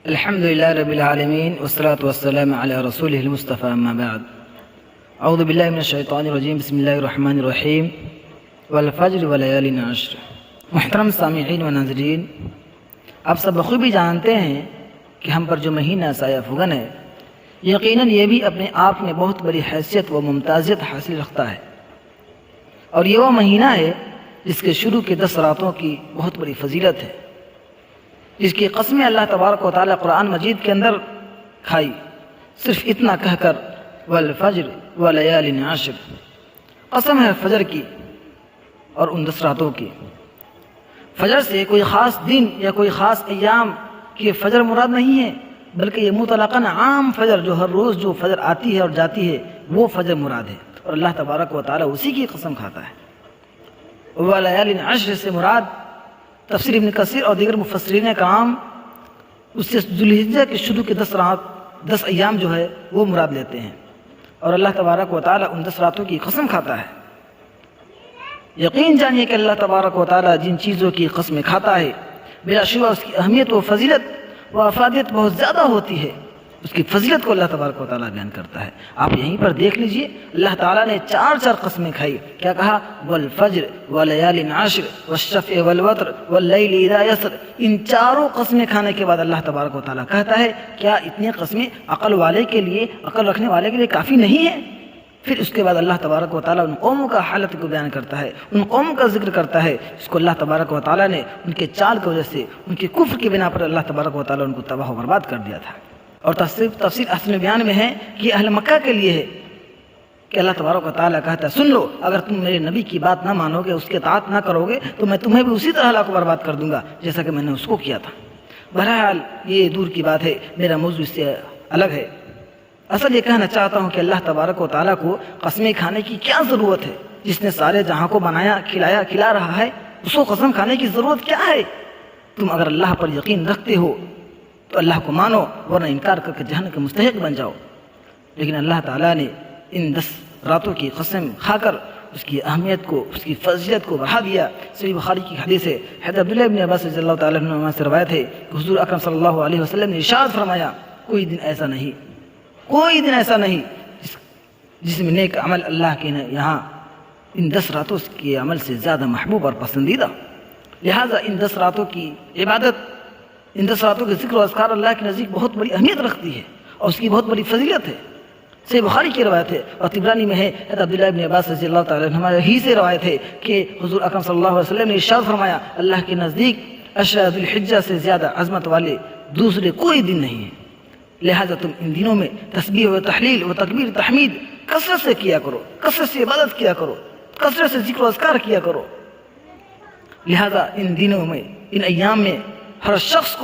الحمد لله رب العالمين والصلاة والسلام على رسوله المصطفى أما بعد أعوذ بالله من الشيطان الرجيم بسم الله الرحمن الرحيم والفجر وليال عشر. محترم سامعین و ناظرین، آپ سب بخوبی جانتے ہیں کہ ہم پر جو مہینہ سایہ فگن ہے یقیناً یہ بھی اپنے آپ میں بہت بڑی حیثیت و ممتازیت حاصل رکھتا ہے، اور یہ وہ مہینہ ہے جس کے شروع کے 10 راتوں کی بہت بڑی فضیلت ہے، جس کی قسمیں اللہ تبارک و تعالیٰ قرآن مجید کے اندر کھائی، صرف اتنا کہہ کر والفجر ولیال عشر، قسم ہے فجر کی اور ان 10 راتوں کی۔ فجر سے کوئی خاص دن یا کوئی خاص ایام کی فجر مراد نہیں ہے، بلکہ یہ مطلقاً عام فجر جو ہر روز جو فجر آتی ہے اور جاتی ہے وہ فجر مراد ہے، اور اللہ تبارک و تعالیٰ اسی کی قسم کھاتا ہے۔ ولیال عشر سے مراد تفسیر ابن کثیر اور دیگر مفسرین کرام اس سے ذوالحجہ کے شروع کے 10 ایام جو ہے وہ مراد لیتے ہیں، اور اللہ تبارک و تعالیٰ ان 10 راتوں کی قسم کھاتا ہے۔ یقین جانیے کہ اللہ تبارک و تعالیٰ جن چیزوں کی قسمیں کھاتا ہے بلا شبہ اس کی اہمیت و فضیلت و افادیت بہت زیادہ ہوتی ہے، اس کی فضیلت کو اللہ تبارک و تعالیٰ بیان کرتا ہے۔ آپ یہیں پر دیکھ لیجئے، اللہ تعالیٰ نے 4 قسمیں کھائی۔ کیا کہا؟ والفجر ولیال عشر والشفع والوتر واللیل اذا یسر۔ ان 4 قسمیں کھانے کے بعد اللہ تبارک و تعالیٰ کہتا ہے کیا اتنی قسمیں عقل والے کے لیے، عقل رکھنے والے کے لیے کافی نہیں ہیں؟ پھر اس کے بعد اللہ تبارک و تعالیٰ ان قوموں کا حالت کو بیان کرتا ہے، ان قوموں کا ذکر کرتا ہے جس کو اللہ تبارک و تعالیٰ نے ان کے چال کی وجہ سے، ان کے کفر کی بنا پر اللہ تبارک و تعالیٰ ان کو تباہ و برباد کر دیا تھا۔ اور تفسیر احسن بیان میں ہے کہ یہ اہل مکہ کے لیے ہے کہ اللہ تبارک و تعالیٰ کہتا ہے سن لو، اگر تم میرے نبی کی بات نہ مانو گے، اس کے اطاعت نہ کرو گے تو میں تمہیں بھی اسی طرح ہلاک و برباد کر دوں گا جیسا کہ میں نے اس کو کیا تھا۔ بہرحال یہ دور کی بات ہے، میرا موضوع اس سے الگ ہے۔ اصل یہ کہنا چاہتا ہوں کہ اللہ تبارک و تعالیٰ کو قسمیں کھانے کی کیا ضرورت ہے؟ جس نے سارے جہاں کو بنایا، کھلا رہا ہے، اس کو قسم کھانے کی ضرورت کیا ہے؟ تم اگر اللہ پر یقین رکھتے ہو تو اللہ کو مانو، ورنہ انکار کر کے جہنم کے مستحق بن جاؤ۔ لیکن اللہ تعالیٰ نے ان 10 راتوں کی قسم کھا کر اس کی اہمیت کو، اس کی فضیلت کو بڑھا دیا۔ صحیح بخاری کی حدیث ہے، حضرت عبداللہ ابن عباس رضی اللہ تعالیٰ عنہ سے روایت ہے کہ حضور اکرم صلی اللہ علیہ وسلم نے ارشاد فرمایا کوئی دن ایسا نہیں جس میں نیک عمل اللہ کے یہاں ان 10 راتوں کے عمل سے زیادہ محبوب اور پسندیدہ۔ لہٰذا ان 10 راتوں کی عبادت، ان 10 راتوں کے ذکر و اذکار اللہ کے نزدیک بہت بڑی اہمیت رکھتی ہے اور اس کی بہت بڑی فضیلت ہے۔ صحیح بخاری کی روایت ہے اور طبرانی میں ہے، حضرت عبداللہ ابن عباس رضی اللہ تعالیٰ عنہ ہی سے روایت ہے کہ حضور اکرم صلی اللہ علیہ وسلم نے ارشاد فرمایا اللہ کے نزدیک 10 ذی الحجہ سے زیادہ عظمت والے دوسرے کوئی دن نہیں ہے، لہذا تم ان دنوں میں تسبیح و تحلیل و تکبیر تحمید کثرت سے کیا کرو، کثرت سے عبادت کیا کرو، کثرت سے ذکر و اذکار کیا کرو۔ لہذا ان دنوں میں، ان ایام میں ہر شخص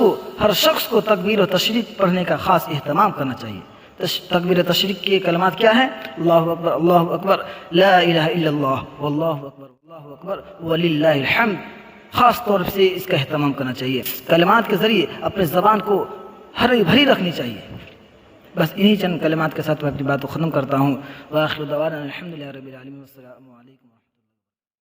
کو تکبیر و تشریق پڑھنے کا خاص اہتمام کرنا چاہیے۔ تکبیر تشریق کے کلمات کیا ہیں؟ اللہ اکبر لا الہ الا اللہ واللہ اکبر وللہ الحمد۔ خاص طور سے اس کا اہتمام کرنا چاہیے، کلمات کے ذریعے اپنے زبان کو ہری بھری رکھنی چاہیے۔ بس انہی چند کلمات کے ساتھ میں اپنی بات کو ختم کرتا ہوں۔ وآخر دعوانا الحمدللہ رب العالمین والسلام علیکم۔